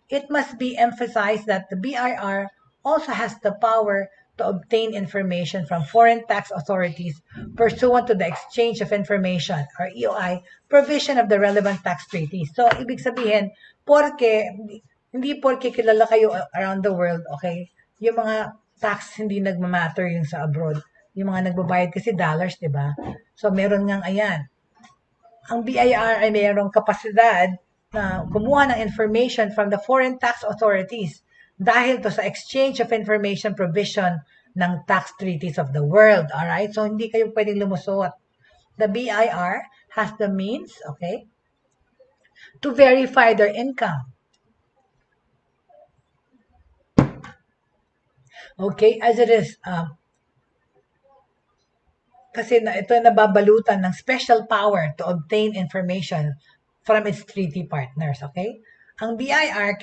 It must be emphasized that the BIR also has the power to obtain information from foreign tax authorities pursuant to the Exchange of Information or EOI provision of the relevant tax treaties. So, ibig sabihin, hindi porke kilala kayo around the world, okay, yung mga tax hindi nagmamatter yung sa abroad. Yung mga nagbabayad kasi dollars, di ba? So, meron ngang ayan. Ang BIR ay mayroong kapasidad na kumuha ng information from the foreign tax authorities dahil to sa exchange of information provision ng tax treaties of the world. Alright? So, hindi kayo pwedeng lumusot. The BIR has the means, okay, to verify their income. Okay? As it is, kasi ito nababalutan ng special power to obtain information from its treaty partners, okay? Ang BIR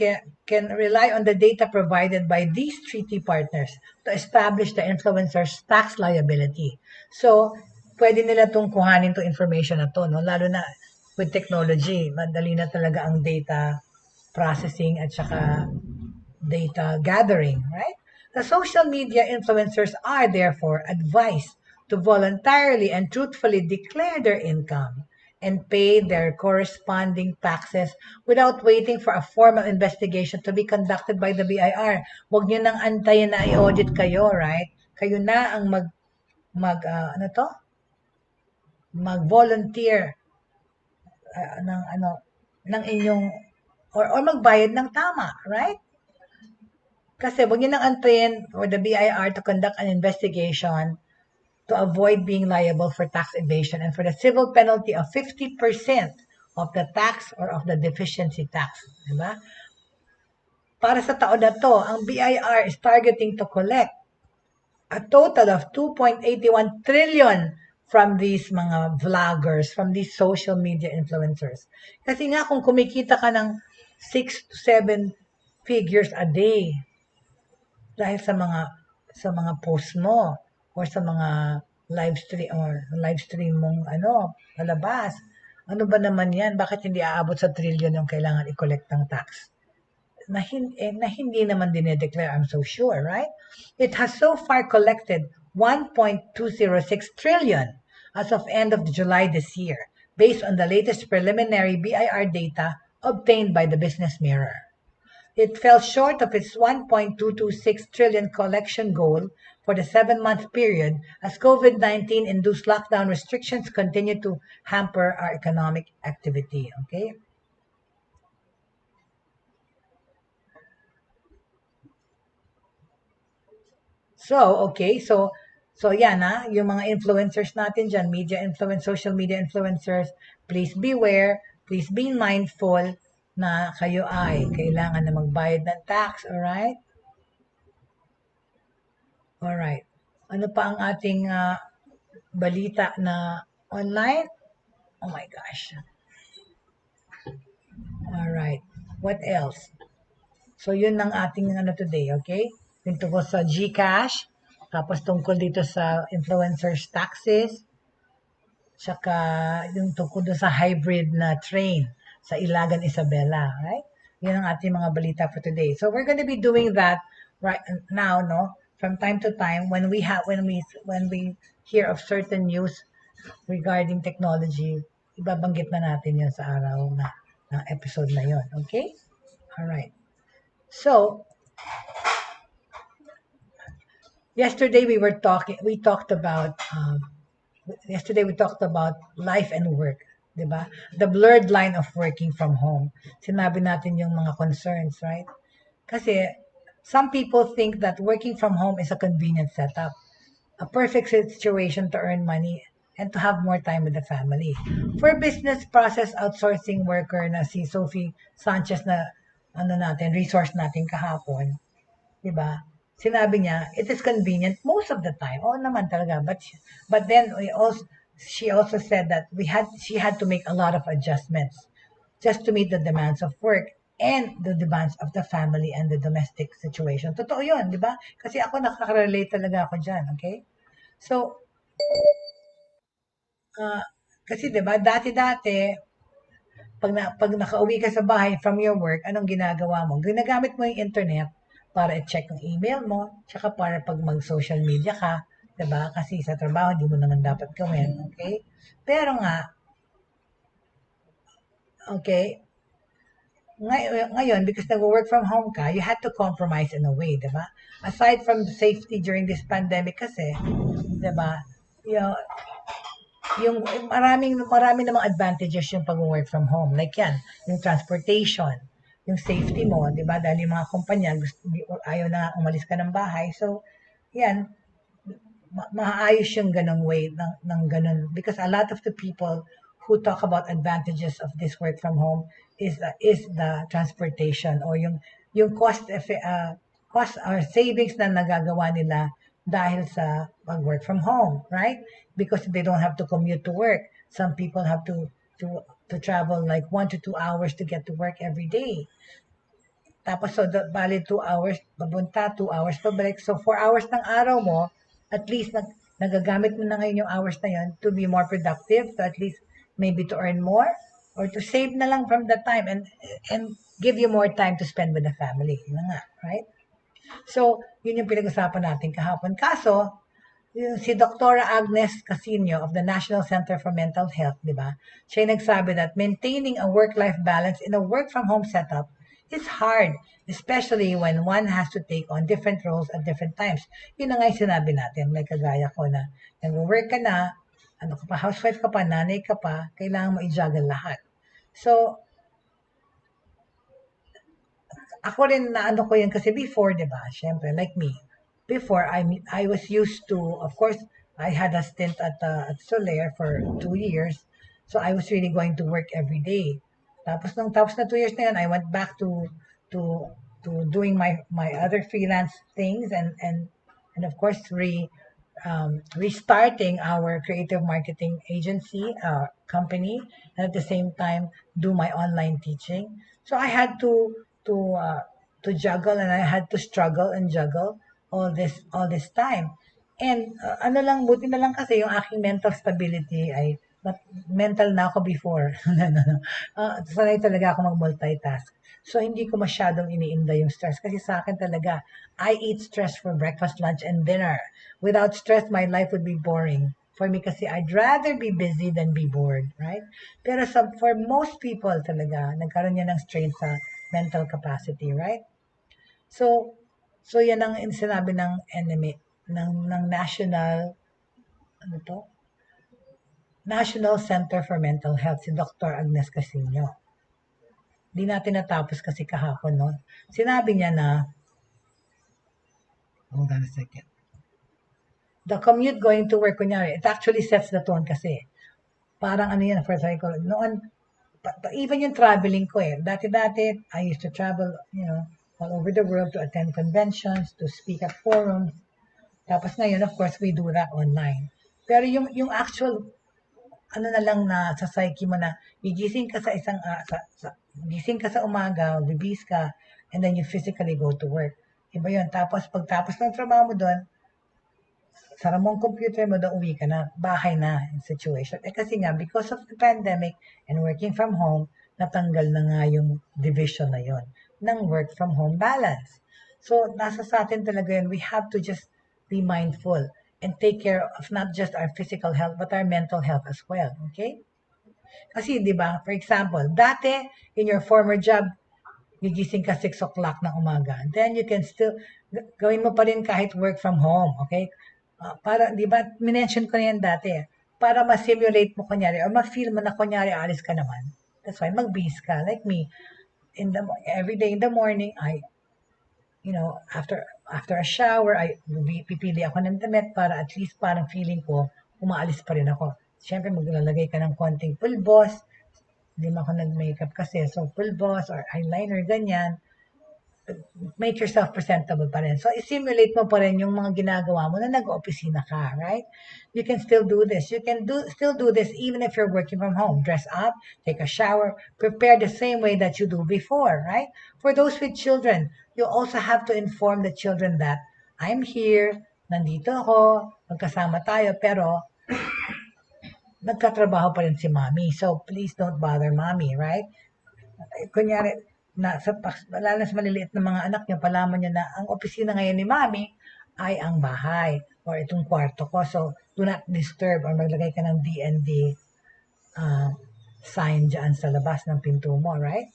can rely on the data provided by these treaty partners to establish the influencer's tax liability. So, pwede nila itong kuhanin to information na to, no? Lalo na with technology, madali na talaga ang data processing at saka data gathering, right? The social media influencers are therefore advised to voluntarily and truthfully declare their income and pay their corresponding taxes without waiting for a formal investigation to be conducted by the BIR. Huwag nyo nang antayin na i-audit kayo, right? Kayo na ang mag-volunteer ng inyong or magbayad ng tama, right? Kasi huwag nyo nang antayin for the BIR to conduct an investigation to avoid being liable for tax evasion and for the civil penalty of 50% of the tax or of the deficiency tax. Diba? Para sa taon na to, ang BIR is targeting to collect a total of 2.81 trillion from these mga vloggers, from these social media influencers. Kasi nga kung kumikita ka ng 6 to 7 figures a day dahil sa mga post mo, or sa mga live stream mong palabas. Ano ba naman yan? Bakit hindi aabot sa trillion yung kailangan i-collect ng tax? Na hindi naman dinedeclare, I'm so sure, right? It has so far collected 1.206 trillion as of end of July this year, based on the latest preliminary BIR data obtained by the Business Mirror. It fell short of its 1.226 trillion collection goal for the 7-month period as COVID-19 induced lockdown restrictions continue to hamper our economic activity. Okay? So yan yung mga influencers natin dyan, social media influencers, please beware, please be mindful na kayo ay kailangan na magbayad ng tax, alright? Alright. Ano pa ang ating balita na online? Oh my gosh. Alright. What else? So, yun ang ating today, okay? Yung tungkol sa GCash, tapos tungkol dito sa influencers taxes, tsaka yung tungkol sa hybrid na train sa Ilagan Isabela, right? Yun ang ating mga balita for today. So we're going to be doing that right now, no? From time to time when we hear of certain news regarding technology, ibabanggit na natin yun sa araw na episode na yun, okay? All right. So yesterday we talked about life and work, 'di ba? The blurred line of working from home. Sinabi natin yung mga concerns, right? Kasi some people think that working from home is a convenient setup, a perfect situation to earn money and to have more time with the family. For business process outsourcing worker na si Sophie Sanchez na resource natin kahapon, 'di ba? Sinabi niya, it is convenient most of the time. Oo naman talaga. But then she also said that she had to make a lot of adjustments just to meet the demands of work and the demands of the family and the domestic situation. Totoo yun, di ba? Kasi ako nakaka-relate talaga ako dyan, okay? So, ah, kasi di ba, dati-dati, pag nakauwi ka sa bahay from your work, anong ginagawa mo? Ginagamit mo yung internet para i-check yung email mo, tsaka para pag mag-social media ka, diba? Kasi sa trabaho, hindi mo naman dapat gawin, okay? Pero nga, okay, ngayon, because nag-work from home ka, you had to compromise in a way, diba? Aside from the safety during this pandemic kasi, diba? You yung marami namang advantages yung pag-work from home. Like yan, yung transportation, yung safety mo, di ba? Dahil yung mga kumpanya, ayaw na umalis ka ng bahay. So, yan, maayos yung ganong way ng ganon. Because a lot of the people who talk about advantages of this work from home is the transportation or yung cost or savings na nagagawa nila dahil sa mag-work from home, right? Because they don't have to commute to work. Some people have to travel like 1 to 2 hours to get to work every day. Tapos, so, bali 2 hours, babunta, 2 hours pabalik. So, 4 hours ng araw mo, at least, nagagamit mo na ngayon yung hours na yun to be more productive, to at least, maybe to earn more, or to save na lang from the time and give you more time to spend with the family. Yun na nga, right? So, yun yung pinag-usapan natin kahapon. Kaso, si Dr. Agnes Casino of the National Center for Mental Health, di ba? Siya yung nagsabi that maintaining a work-life balance in a work-from-home setup is hard, especially when one has to take on different roles at different times. Yun na nga yung sinabi natin, may kagaya ko na nag-work ka na, ano ka pa, housewife ka pa, nanay ka pa, kailangan mo i-juggle lahat. So, ako rin na ano ko yun kasi before, di ba? Siyempre, like me, before I was used to, of course, I had a stint at Soler for 2 years. So I was really going to work every day. Tapos na 2 years na yun, I went back to doing my other freelance things and of course restarting our creative marketing agency company, and at the same time do my online teaching. So I had to uh, to juggle, and I had to struggle and juggle all this time. And ano lang, buti na lang kasi yung aking mental stability ay mental na ako before. Sanay talaga ako mag-multitask. So, hindi ko masyadong iniinda yung stress. Kasi sa akin talaga, I eat stress for breakfast, lunch, and dinner. Without stress, my life would be boring. For me kasi, I'd rather be busy than be bored, right? Pero for most people talaga, nagkaroon yan ng strain sa mental capacity, right? So, yan ang sinabi ng enemy, ng ano to? National Center for Mental Health, si Dr. Agnes Casino. Di natin natapos kasi kahapon, no? Sinabi niya na, hold on a second. The commute going to work, kunyari, it actually sets the tone kasi. Parang ano yan, for psychology. Noon, even yung traveling ko Dati-dati, I used to travel, all over the world to attend conventions, to speak at forums. Tapos ngayon, of course, we do that online. Pero yung actual, ano na lang na sa psyche mo na, gigising ka gising ka sa umaga, bibis ka, and then you physically go to work. Iba yun. Tapos, pagtapos ng trabaho mo doon, sara mo ang computer mo, doon uwi ka na, bahay na yung situation. Kasi nga, because of the pandemic and working from home, natanggal na nga yung division na yon ng work from home balance. So, nasa sa atin talaga yun, we have to just be mindful and take care of not just our physical health, but our mental health as well. Okay? Kasi, di ba, for example, dati, in your former job, gigising ka 6 o'clock ng umaga. Then you can still, gawin mo pa rin kahit work from home. Okay? Para, di ba, minention ko na yan dati. Para ma-simulate mo kunyari, or ma-feel mo na kunyari, alis ka naman. That's why, mag-bis ka. Like me, every day in the morning, after a shower, pipili ako ng damit para at least parang feeling ko, umaalis pa rin ako. Siyempre, maglalagay ka ng konting pulbos. Hindi mo ako nag-makeup kasi. So, pulbos or eyeliner, ganyan. make yourself presentable pa rin. So, i-simulate mo pa rin yung mga ginagawa mo na nag-opisina ka, right? You can still do this. You can still do this even if you're working from home. Dress up, take a shower, prepare the same way that you do before, right? For those with children, you also have to inform the children that I'm here, nandito ako, magkasama tayo, pero nagkatrabaho pa rin si mommy. So, please don't bother mommy, right? Kunyari, lalo sa maliliit na mga anak niyo, palaman niyo na ang opisina ngayon ni mami ay ang bahay or itong kwarto ko. So, do not disturb or maglagay ka ng DND sign dyan sa labas ng pinto mo, right?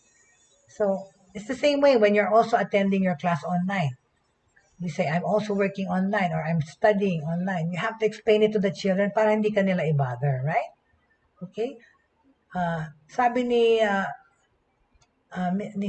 So, it's the same way when you're also attending your class online. You say, I'm also working online or I'm studying online. You have to explain it to the children para hindi ka nila i-bother, right? Okay? Sabi ni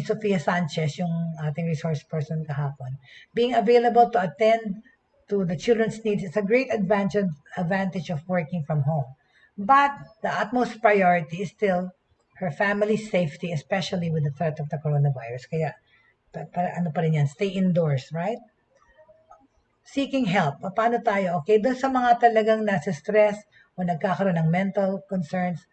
Sofia Sanchez, yung ating resource person kahapon, being available to attend to the children's needs is a great advantage of working from home. But the utmost priority is still her family's safety, especially with the threat of the coronavirus. Kaya, ano pa rin yan, stay indoors, right? Seeking help. Paano tayo? Okay, doon sa mga talagang nasa stress o nagkakaroon ng mental concerns,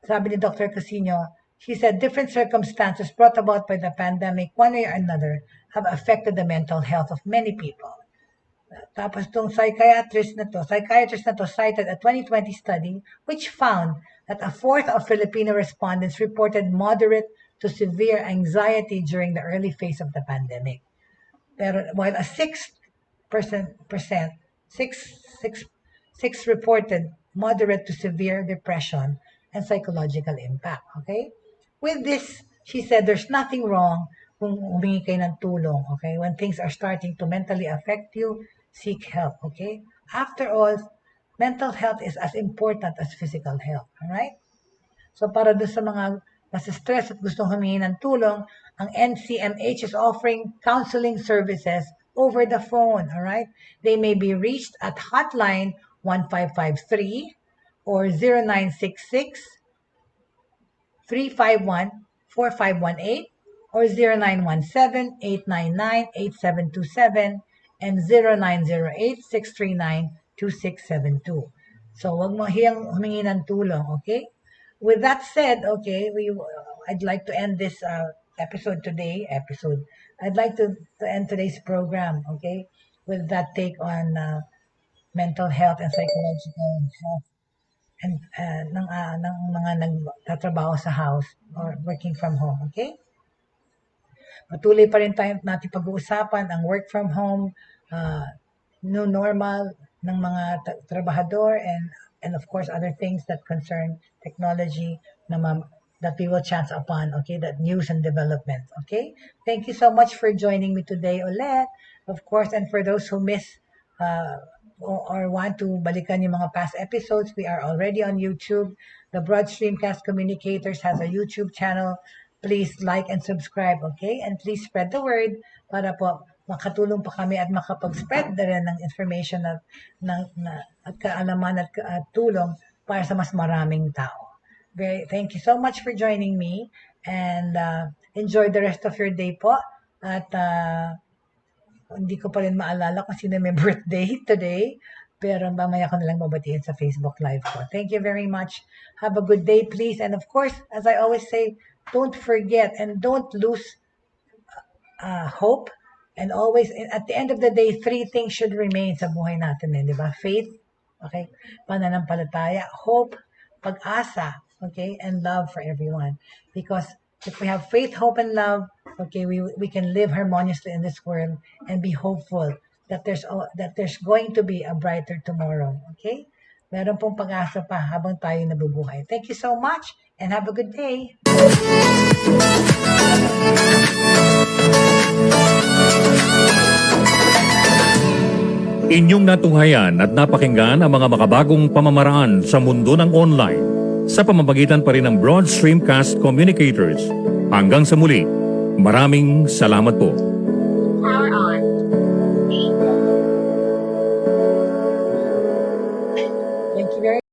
sabi ni Dr. Casino, she said different circumstances brought about by the pandemic, one way or another, have affected the mental health of many people. Tapos itong psychiatrist na to cited a 2020 study which found that a fourth of Filipino respondents reported moderate to severe anxiety during the early phase of the pandemic. Pero while a 6% reported moderate to severe depression and psychological impact. Okay? With this, she said there's nothing wrong kung humingi kayo ng tulong. Okay? When things are starting to mentally affect you, seek help. Okay? After all, mental health is as important as physical health. Alright? So para doon sa mga nasa stress at gustong humingi ng tulong, ang NCMH is offering counseling services over the phone. Alright? They may be reached at hotline 1553 or 0966 351-4518 or 0917-899-8727 and 0908-639-2672. So, wag mo hiyang humingi ng tulong, okay? With that said, okay, I'd like to end this episode today. I'd like to end today's program, okay, with that take on mental health and psychological health and ng mga nagtatrabaho sa house or working from home, okay? Patuloy pa rin natin pag-uusapan ang work from home, new normal ng mga trabahador and of course other things that concern technology that we will chance upon, okay, that news and development, okay? Thank you so much for joining me today ulit, of course, and for those who miss or want to balikan yung mga past episodes, we are already on YouTube. The Broad Streamcast Communicators has a YouTube channel. Please like and subscribe, okay? And please spread the word para po makatulong pa kami at makapag-spread na rin ng information at kaalaman at tulong para sa mas maraming tao. Thank you so much for joining me and enjoy the rest of your day po. At hindi ko pa rin maalala kung sino may birthday today, pero mamaya ko nalang babatiin sa Facebook Live ko. Thank you very much. Have a good day, please. And of course, as I always say, don't forget and don't lose hope. And always, at the end of the day, 3 things should remain sa buhay natin, di ba? Faith, okay? Pananampalataya, hope, pag-asa, okay? And love for everyone. Because if we have faith, hope, and love, okay, we can live harmoniously in this world and be hopeful that there's going to be a brighter tomorrow, okay? Meron pong pag-asa pa habang tayo nabubuhay. Thank you so much and have a good day. Inyong natunghayan at napakinggan ang mga makabagong pamamaraan sa mundo ng online sa pamamagitan pa rin ng Broad Streamcast Communicators. Hanggang sa muli, maraming salamat po. Power on.